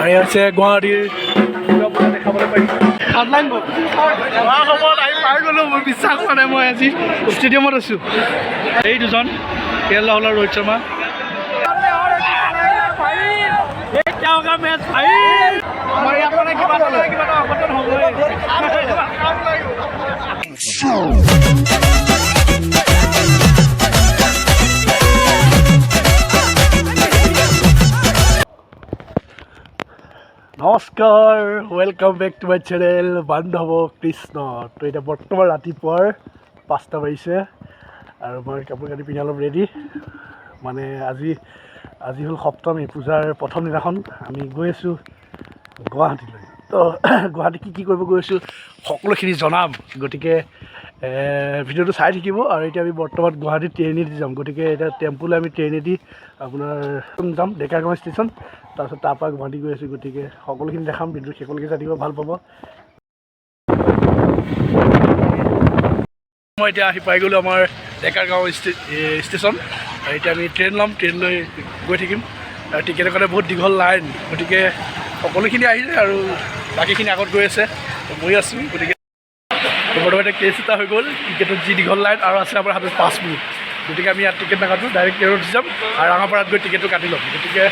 আৰু আছে গুৱাহাটীৰ দেখাবলৈ পাৰিছোঁ খাটলাইন সময়ত আহি পাই গ'লোঁ মোৰ বিশ্বাস হোৱা নাই মই আজি ষ্টেডিয়ামত আছোঁ এই দুজন ৰাহুল আৰু ৰোহিত শৰ্মা নমস্কাৰ welcome back to my channel বান্ধৱ কৃষ্ণ তো এতিয়া বৰ্তমান ৰাতিপুৱাৰ 5টা বাজিছে আৰু মই কাপোৰ কানি পিন্ধি অলপ ৰেডি মানে আজি হ'ল সপ্তমী পূজাৰ প্ৰথম দিনাখন আমি গৈ আছোঁ গুৱাহাটীলৈ তো গুৱাহাটী কি কৰিব গৈ আছোঁ সকলোখিনি জনাম গতিকে ভিডিঅ'টো চাই থাকিব আৰু এতিয়া আমি বৰ্তমান গুৱাহাটীত ট্ৰেইনেদি যাম গতিকে এতিয়া টেম্পুলৈ আমি ট্ৰেইনেদি আপোনাৰ যাম ডেকাৰগাঁও ষ্টেচন তাৰপিছত তাৰপৰা গুৱাহাটী গৈ আছোঁ গতিকে সকলোখিনি দেখাম ভিডিঅ'টো শেষলৈকে চাই থাকিব ভাল পাব মই এতিয়া আহি পাই গ'লোঁ আমাৰ ডেকাৰগাঁও ষ্টেচন আৰু এতিয়া আমি ট্ৰেইন ল'ম ট্ৰেইন লৈ গৈ থাকিম আৰু টিকেটৰ কাৰণে বহুত দীঘল লাইন গতিকে সকলোখিনি আহিছে আৰু বাকীখিনি আগত গৈ আছে গৈ আছোঁ গতিকে বৰ্তমান কেছ এটা হৈ গ'ল টিকেটত যি দীঘল লাইন আৰু আছে আমাৰ হাতত 5 মিনিট গতিকে আমি ইয়াত টিকেট নাকাটোঁ ডাইৰেক্ট ট্ৰেইনত উঠি যাম আৰু ৰাঙাপাৰাত গৈ টিকেটটো কাটি ল'ম গতিকে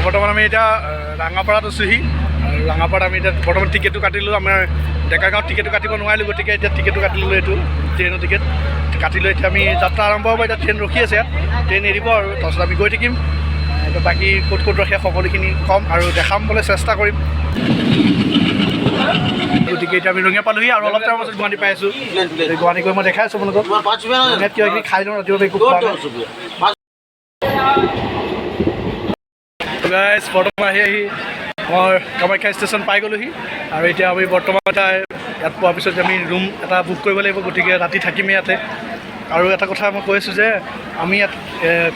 বৰ্তমান আমি এতিয়া ৰাঙাপাৰাত আছোঁহি আৰু ৰাঙাপাৰাত আমি এতিয়া বৰ্তমান টিকেটটো কাটিলোঁ আমাৰ ডেকাৰগাঁৱত টিকেটটো কাটিব নোৱাৰিলোঁ গতিকে এতিয়া টিকেটটো কাটি ল'লোঁ এইটো ট্ৰেইনৰ টিকেট কাটি লৈ এতিয়া আমি যাত্ৰা আৰম্ভ হ'ব এতিয়া ট্ৰেইন ৰখি আছে ট্ৰেইন এৰিব আৰু তাৰপিছত আমি গৈ থাকিম বাকী ক'ত ক'ত ৰখে সকলোখিনি ক'ম আৰু দেখাবলৈ চেষ্টা কৰিম গতিকে এতিয়া আমি ৰঙিয়া পালোহি আৰু অলপ টাইমৰ পাছত গুৱাহাটী পাই আছোঁ গুৱাহাটী গৈ মই দেখাই আছোঁ আপোনালোকক ইয়াত কিবা কিবি খাই লওঁ ৰাতিপুৱা একো খোৱা নাই গাইজ বৰ্তমান আহি মই কামাখ্যা ষ্টেচন পাই গ'লোহি আৰু এতিয়া আমি বৰ্তমান ইয়াত পোৱাৰ পিছত আমি ৰুম এটা বুক কৰিব লাগিব গতিকে ৰাতি থাকিমেই ইয়াতে আৰু এটা কথা মই কৈ আছোঁ যে আমি ইয়াত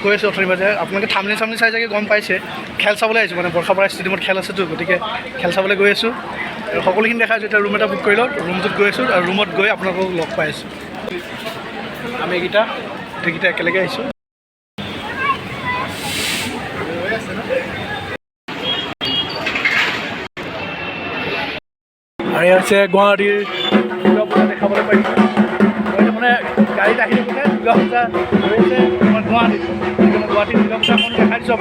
কৈ আছোঁ অথনিবা যে আপোনালোকে থামনি চাই চাগে গম পাইছে খেল চাবলৈ আহিছোঁ মানে বৰ্ষাপাৰা ষ্টেডিয়ামত খেল আছেতো গতিকে খেল চাবলৈ গৈ আছোঁ আৰু সকলোখিনি দেখাইছোঁ এতিয়া ৰুম এটা বুক কৰি লওঁ ৰুমটোত গৈ আছোঁ আৰু ৰুমত গৈ আপোনালোকক লগ পাই আছোঁ আমি গোটেইকেইটা একেলগে আহিছোঁ আৰু ইয়াত আছে গুৱাহাটীৰ দুৰ্গা পূজা দেখাবলৈ পাৰিছোঁ মানে গাড়ীত আহি থাকোঁতে দুৰ্গা পূজা হৈ আছে আমাৰ গুৱাহাটীত গুৱাহাটীত দুৰ্গা পূজাখন দেখাই দিছোঁ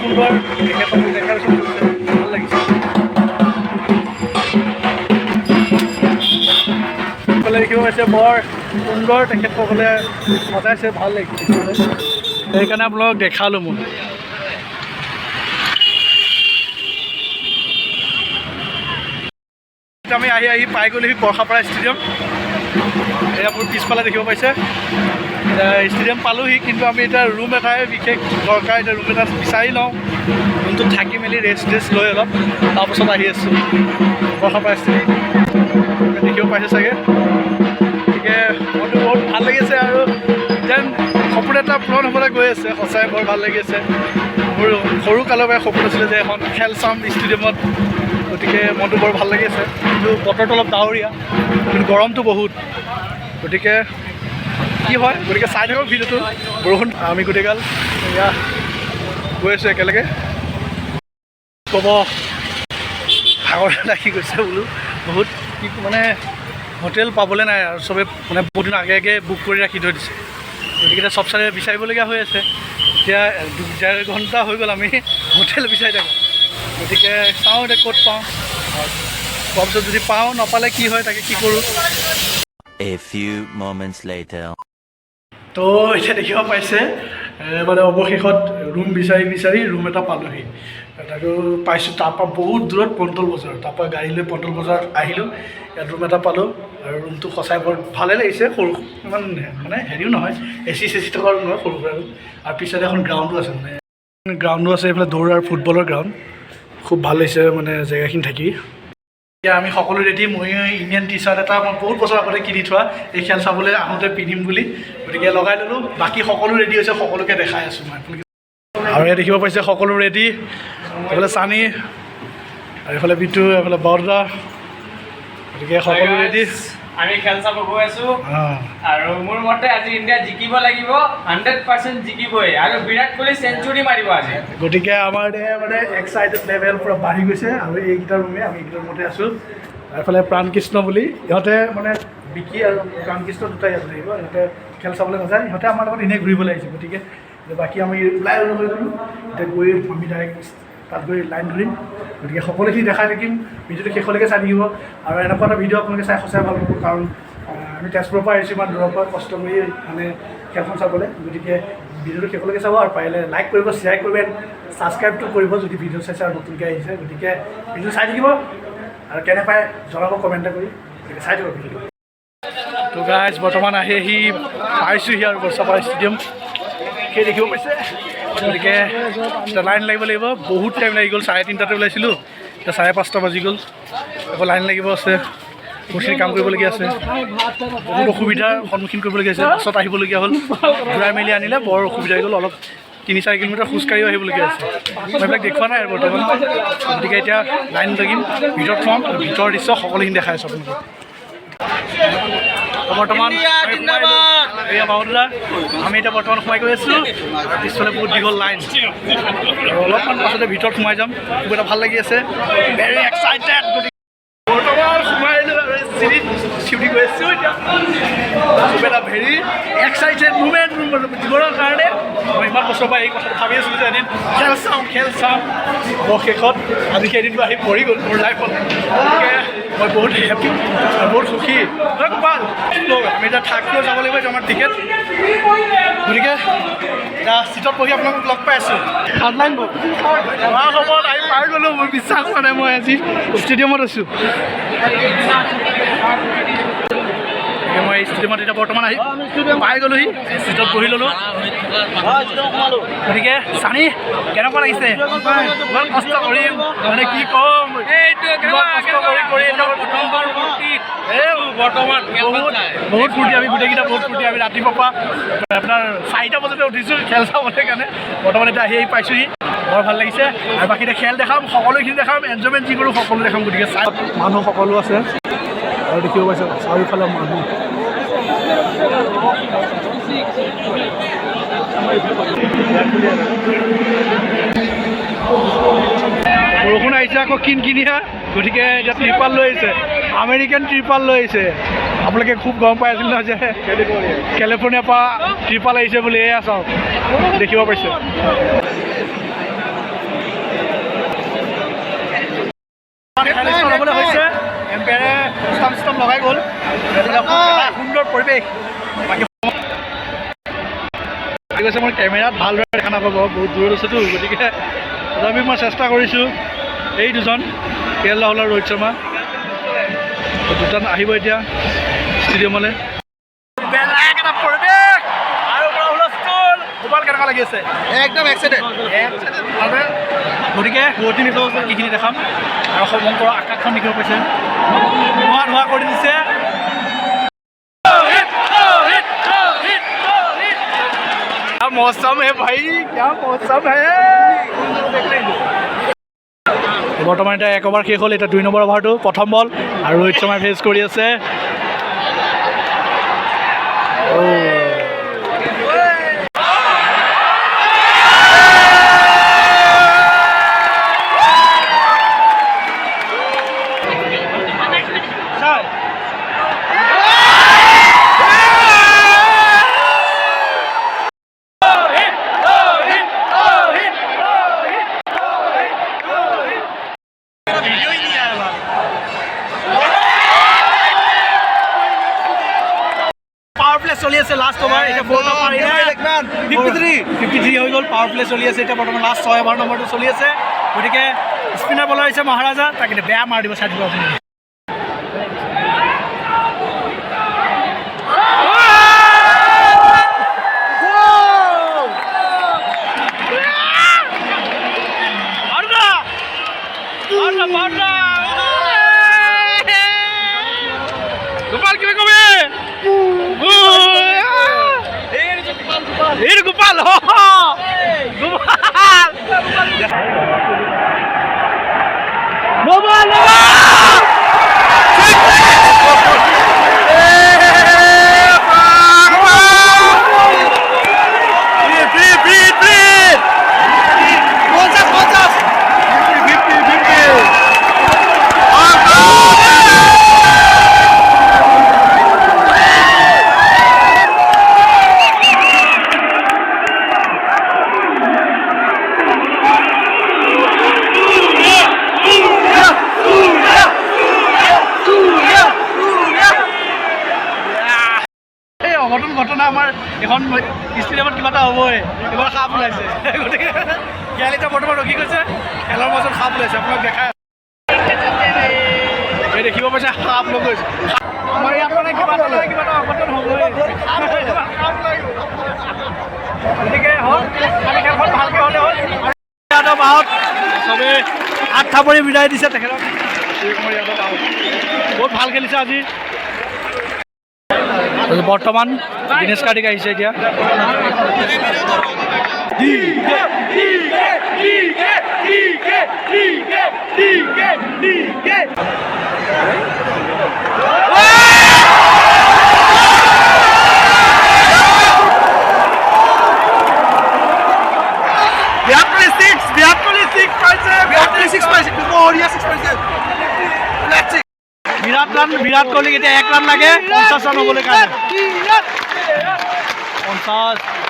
সুন্দৰ তেখেতসকলে দেখাই দিছোঁ ভাল লাগিছে দেখিব পাইছে বৰ সুন্দৰ তেখেতসকলে সজাইছে ভাল লাগিছে সেইকাৰণে আপোনালোকক দেখালোঁ মই আমি আহি পাই গ'লোহি বৰ্ষাপাৰা ষ্টেডিয়াম এয়া মোৰ পিছফালে দেখিব পাইছে ষ্টেডিয়াম পালোহি কিন্তু আমি এতিয়া ৰুম এটাই বিশেষ দৰকাৰ এতিয়া ৰুম এটা বিচাৰি লওঁ ৰুমটোত থাকি মেলি ৰেষ্ট লৈ অলপ তাৰপাছত আহি আছোঁ বৰ্ষাপাৰা ষ্টেডিয়াম দেখিব পাইছে চাগে গতিকে মনটো বহুত ভাল লাগিছে আৰু যেন সপোন এটা পূৰণ হ'বলৈ গৈ আছে সঁচাই বৰ ভাল লাগি আছে মোৰ সৰু কালৰ পৰাই সপোন আছিলে যে এখন খেল চাম ষ্টেডিয়ামত গতিকে মনটো বৰ ভাল লাগি আছে কিন্তু বতৰটো অলপ ডাৱৰীয়া কিন্তু গৰমটো বহুত গতিকে কি হয় গতিকে চাই থাকক ভিডিঅ'টো বৰষুণ আমি গোটেইগাল এয়া গৈ আছোঁ একেলগে ক'ব ভাগৰ লাগি গৈছে বোলো বহুত কি মানে হোটেল পাবলৈ নাই আৰু চবে মানে বহুত দিন আগে বুক কৰি ৰাখি থৈ দিছে গতিকে এতিয়া চব চাই বিচাৰিবলগীয়া হৈ আছে এতিয়া 1.5 ঘণ্টা হৈ গ'ল আমি হোটেল বিচাৰি থাকোঁ গতিকে চাওঁ এতিয়া ক'ত পাওঁ পোৱাৰ পিছত যদি পাওঁ নাপালে কি হয় তাকে কি কৰোঁ A few moments later. তো এতিয়া দেখিব পাইছে মানে অৱশেষত ৰুম বিচাৰি ৰুম এটা পালোহি তাকো পাইছোঁ তাৰপৰা বহুত দূৰত পণ্টল বজাৰ তাৰপৰা গাড়ী লৈ পণ্টল বজাৰত আহিলোঁ ইয়াত ৰুম এটা পালোঁ আৰু ৰুমটো সঁচাই বৰ ভালেই লাগিছে সৰু ইমান মানে হেৰিও নহয় এচি থকা ৰুম নহয় সৰু সুৰা ৰুম আৰু পিছতে এখন গ্ৰাউণ্ডো আছে মানে গ্ৰাউণ্ডো আছে এইফালে দৌৰ আৰু ফুটবলৰ গ্ৰাউণ্ড খুব ভাল লাগিছে মানে জেগাখিনি থাকি এতিয়া আমি সকলো ৰেডি মই ইণ্ডিয়ান টি চাৰ্ট এটা মই বহুত বছৰ আগতে কিনি থোৱা এই খেল চাবলৈ আহোঁতে পিন্ধিম বুলি গতিকে লগাই ল'লোঁ বাকী সকলো ৰেডি হৈছে সকলোকে দেখাই আছোঁ মই আৰু ইয়াত দেখিব পাইছে সকলো ৰেডি এইফালে চানি আৰু এইফালে বিটু এইফালে বৰদা গতিকে সকলো ৰেডি আমি খেল চাব গৈ আছো আৰু মোৰ মতে আজি ইণ্ডিয়া জিকিব লাগিব 100% জিকিবই আৰু বিৰাট কোহলি সেঞ্চুৰি মাৰিব আজি গতিকে আমাৰ মানে এক্সাইটেড লেভেল পুৰা বাঢ়ি গৈছে আৰু এইকেইটা ৰুমে আমি এইকেইটাৰ ৰুমতে আছোঁ এইফালে প্ৰাণ কৃষ্ণ বুলি ইহঁতে মানে বিকি আৰু প্ৰাণ কৃষ্ণ দুটাই ইয়াত লাগিব ইহঁতে খেল চাবলৈ নাযায় ইহঁতে আমাৰ লগত এনেই ঘূৰিবলৈ আহিছে গতিকে বাকী আমি ওলাই হৈ গ'লোঁ এতিয়া গৈ আমি ডাইৰেক্ট তাত গৈ লাইন ধৰিম গতিকে সকলোখিনি দেখাই থাকিম ভিডিঅ'টো শেষলৈকে চাই থাকিব আৰু এনেকুৱা এটা ভিডিঅ' আপোনালোকে চাই সঁচাই ভাল পাব কাৰণ আমি তেজপুৰৰ পৰা আহিছোঁ ইমান দূৰৰ পৰা কষ্ট কৰি মানে খেলখন চাবলৈ গতিকে ভিডিঅ'টো শেষলৈকে চাব আৰু পাৰিলে লাইক কৰিব শ্বেয়াৰ কৰিব ছাবস্ক্ৰাইবটো কৰিব যদি ভিডিঅ' চাইছে আৰু নতুনকৈ আহিছে গতিকে ভিডিঅ' চাই থাকিব আৰু কেনে পায় জনাব কমেণ্ট কৰি গতিকে চাই থাকিব ভিডিঅ'টো তো গাইজ বৰ্তমান আহি পাইছোঁহি আৰু বৰ্ষাপাৰা ষ্টেডিয়াম সেই দেখিব পাইছে গতিকে লাইন লাগিব লাগিব বহুত টাইম লাগি গ'ল 3:30 ওলাইছিলোঁ এতিয়া 5:30 বাজি গ'ল আকৌ লাইন লাগিব আছে বহুতখিনি কাম কৰিবলগীয়া আছে বহুত অসুবিধাৰ সন্মুখীন কৰিবলগীয়া আছে বাছত আহিবলগীয়া হ'ল ঘূৰাই মেলি আনিলে বৰ অসুবিধা হৈ গ'ল অলপ 3-4 কিলোমিটাৰ খোজকাঢ়িও আহিবলগীয়া আছে মই এইবিলাক দেখুওৱা নাই আৰু বৰ্তমান গতিকে এতিয়া লাইন লাগিম ভিতৰত থ'ম আৰু ভিতৰৰ দৃশ্য সকলোখিনি দেখাই আছোঁ আপোনালোকক বৰ্তমান এয়া বাহুদা আমি এতিয়া বৰ্তমান সোমাই গৈ আছোঁ আৰু পিছফালে বহুত দীঘল লাইন আৰু অলপমান পাছতে ভিতৰত সোমাই যাম খুব এটা ভাল লাগি আছে ভেৰি এক্সাইটেড বৰ্তমান সোমাই আহিলোঁ আৰু চিৰিত চিউৰি গৈ আছোঁ এতিয়া খুব এটা ভেৰি এক্সাইটেড মুমেণ্ট জীৱনৰ কাৰণে মই ইমান বছৰৰ পৰা এই কথাটো ভাবি আছিলোঁ যে এদিন খেল চাম শেষত আজি সেইদিনটো আহি পৰি গ'ল মোৰ লাইফত গতিকে মই বহুত হেপী আৰু বহুত সুখী ভাল আমি এতিয়া থাক লৈ যাব লাগিব এইটো আমাৰ টিকেট গতিকে এতিয়া চিটত বহি আপোনালোকক লগ পাই আছোঁ অনলাইন হোৱা সময়ত আহি পাই গ'লোঁ মোৰ বিশ্বাস হোৱা নাই মই আজি ষ্টেডিয়ামত আছোঁ মই ষ্টেডিয়ামত এতিয়া বৰ্তমান আহি পাই গ'লোহি চিটত বহি ল'লোঁ গতিকে চানি কেনেকুৱা লাগিছে ইমান কষ্ট কৰিম মানে কি ক'ম কষ্ট কৰি বৰ্তমান বহুত ফূৰ্তি আমি গোটেইকেইটা বহুত ফূৰ্তি আমি ৰাতিপুৱাৰ পৰা আপোনাৰ 4টা বজাতে উঠিছোঁ খেল চাবলৈ কাৰণে বৰ্তমান এতিয়া আহি পাইছোঁহি বৰ ভাল লাগিছে আৰু বাকী এতিয়া খেল দেখাম সকলোখিনি দেখাম এনজয়মেণ্ট যি কৰোঁ সকলো দেখাম গতিকে চাই মানুহ সকলো আছে আৰু দেখিব পাইছে চাৰিওফালে মানুহ বৰষুণ আহিছে আকৌ কিনকিনিয়া গতিকে এতিয়া ত্ৰিপাল লৈ আহিছে আমেৰিকান ত্ৰিপাল লৈ আহিছে আপোনালোকে খুব গম পাই আছিল নহয় যে কেলিফৰ্ণিয়াৰ পৰা ত্ৰিপাল আহিছে বুলি এয়া চাওক দেখিব পাইছে ল'বলৈ হৈছে এম্পায়াৰে ষ্টাম্প লগাই গ'ল সুন্দৰ পৰিৱেশ বাকী কৈছে মই কেমেৰাত ভালদৰে দেখা নাপাব বহুত দূৰত আছেতো গতিকে তথাপি মই চেষ্টা কৰিছোঁ এই দুজন ৰাহুল আৰু ৰোহিত শৰ্মা দুজন আহিব এতিয়া ষ্টেডিয়ামলৈ বেলেগ এটা পৰিৱেশ আৰু গোপাল কেনেকুৱা লাগি আছে একদম এক্সাইটেড গতিকে গুৱাহাটী নিশ্চয় বাকীখিনি দেখাম আৰু সমগ্ৰ আকাশখন দেখিব পাইছে ধোঁৱা কৰি দিছে मौसम है भाई क्या मौसम है বৰ্তমান এতিয়া 1 অভাৰ শেষ হ'ল এতিয়া 2 নম্বৰ অভাৰটো প্ৰথম বল আৰু ৰোহিত শৰ্মাই ফেচ কৰি আছে চলি আছে লাষ্ট ওভাৰ এতিয়া 53 হৈ গ'ল পাৱাৰ প্লে চলি আছে এতিয়া বৰ্তমান লাষ্ট 6 অভাৰ নম্বৰটো চলি আছে গতিকে স্পিনাৰ বলাৰ হৈছে মহাৰাজা তাক এতিয়া বেয়া মাৰ দিব চাই দিব আপুনি গোপাল কিবা কবি গোপাল গোপাল অঘটন ঘটনা আমাৰ এখন ষ্টেডিয়ামত কিবা এটা হ'বই এবাৰ সাপ ওলাইছে গতিকে খেল এতিয়া বৰ্তমান ৰখি গৈছে খেলৰ মাজত সাপ ওলাইছে আপোনাক দেখাই এই দেখিব পাইছে সাপ লৈ গৈছে আমাৰ ইয়াত মানে কিবা এটা অঘটন হ'বই গতিকে হ'ল খালি খেলখন ভালকৈ হ'লে হ'ল যাদৱ আউট চবে আঠ থাপৰি বিদায় দিছে তেখেতক বহুত ভাল খেলিছে আজি বৰ্তমান দিনেশ কাৰ্তিক আহিছে এতিয়া বিৰাট কোহলিক এতিয়া 1 ৰান লাগে 50 ৰান হ'বলৈ কাৰণে 50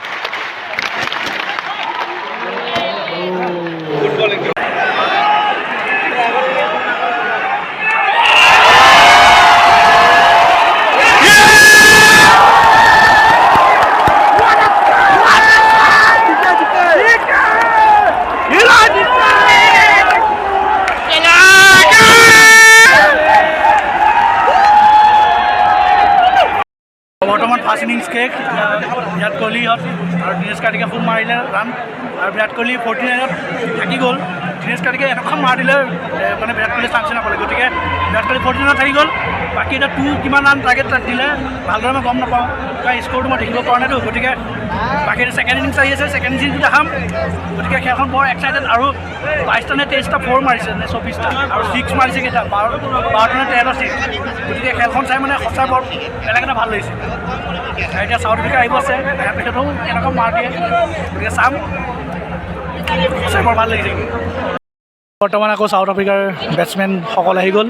বৰ্তমান ফাৰ্ষ্ট ইনিংছ শেষ বিৰাট কোহলিহঁত আৰু দিনেশ কাৰ্তিকে ফুল মাৰিলে ৰান আৰু বিৰাট কোহলি 49ত থাকি গ'ল দিনেশ কাৰ্তিকে এখন মাৰ দিলে মানে বিৰাট কোহলি চান্সে নাপালে গতিকে বিৰাট কোহলি 49ত থাকি গ'ল বাকী এতিয়া 2 কিমান ৰান টাৰ্গেট দিলে ভালদৰে মই গম নাপাওঁ কাৰণ স্ক'ৰটো মই দেখিব পৰা নাইতো গতিকে বাকী ছেকেণ্ড ইনিংছ আহি আছে ছেকেণ্ড ইনিংছটো দেখাম গতিকে খেলখন বৰ এক্সাইটেড আৰু 22টা নে 23টা 4 মাৰিছে নে 24টা আৰু 6 মাৰিছে কেইটা 12টা নে 13টা 6 গতিকে খেলখন চাই মানে সঁচাই বৰ বেলেগ এটা ভাল লাগিছে এতিয়া চাউথ আফ্ৰিকা আহিব আছে তাৰপিছতো এনেকুৱা মাৰ দিয়ে গতিকে চাম সঁচাই বৰ ভাল লাগিছে বৰ্তমান আকৌ চাউথ আফ্ৰিকাৰ বেটছমেনসকল আহি গ'ল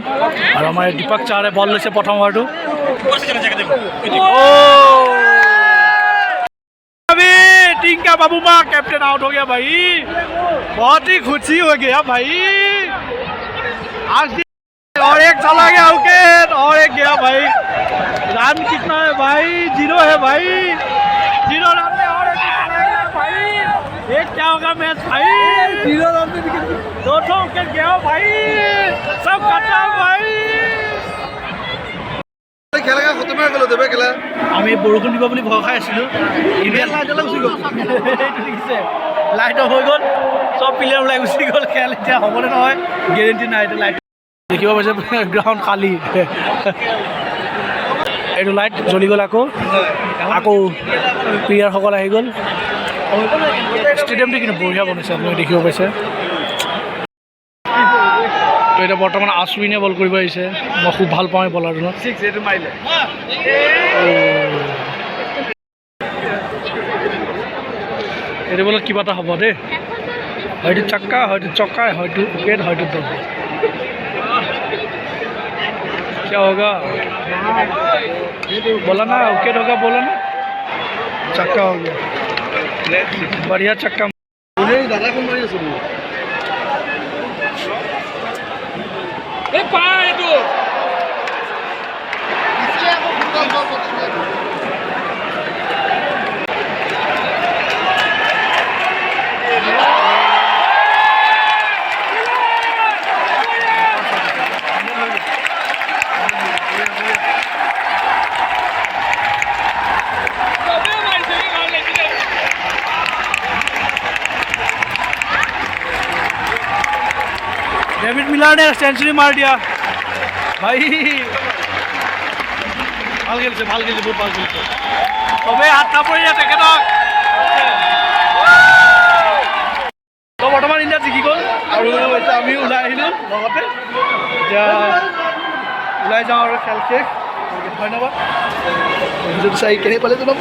আৰু আমাৰ দীপক চাহাৰে বল লৈছে প্ৰথম অভাৰটো टिंका बाबू माँ कैप्टन आउट हो गया भाई बहुत ही खुशी हो गया भाई आज और एक चला गया विकेट और एक गया भाई रन कितना है भाई 0 है भाई 0 रन में और एक चला गया भाई एक क्या होगा मैच भाई 0 रन में 2 विकेट गया भाई सब खत्म भाई আমি বৰষুণ দিব বুলি ভয় খাই আছিলোঁ ইণ্ডিয়ান লাইটলৈ গুচি গ'ল দেখিছে লাইট অফ হৈ গ'ল চব প্লেয়াৰ ওলাই গুচি গ'ল খেল এতিয়া হ'বনে নহয় গেৰেণ্টি নাই এতিয়া লাইট দেখিব পাইছে গ্ৰাউণ্ড খালী এইটো লাইট জ্বলি গ'ল আকৌ প্লেয়াৰসকল আহি গ'ল ষ্টেডিয়ামটো কিন্তু বঢ়িয়া বনাইছে আপুনি দেখিব পাইছে তো এতিয়া বৰ্তমান আশ্বিনে বল কৰিব আহিছে মই খুব ভাল পাওঁ এই বলাৰজনক এইটো মাৰিলে এইটো বলত কিবা এটা হ'ব দেই হয়তো চাক্কা হয়তো চক্কা হয়তো উইকেট হয়তো দল क्या होगा बोला ना विकेट होगा बोला ना चक्का हो गया बढ़िया चक्का दादा कौन मारी सुनो ए पाए तो इसके आपको फुटबॉल बहुत पसंद है डेविड मिलर ने सेंचुरी मार दिया भाई ভাল খেলিছে বহুত ভাল খেলিছে তবে আটটা পৰি তেখেতক তো বৰ্তমান ইণ্ডিয়া জিকি গ'ল আৰু এতিয়া আমি ওলাই আহিলোঁ লগতে এতিয়া ওলাই যাওঁ আৰু খেল শেষ ধন্যবাদ ভিডিঅ'টো চাই কেনে পালে জনাব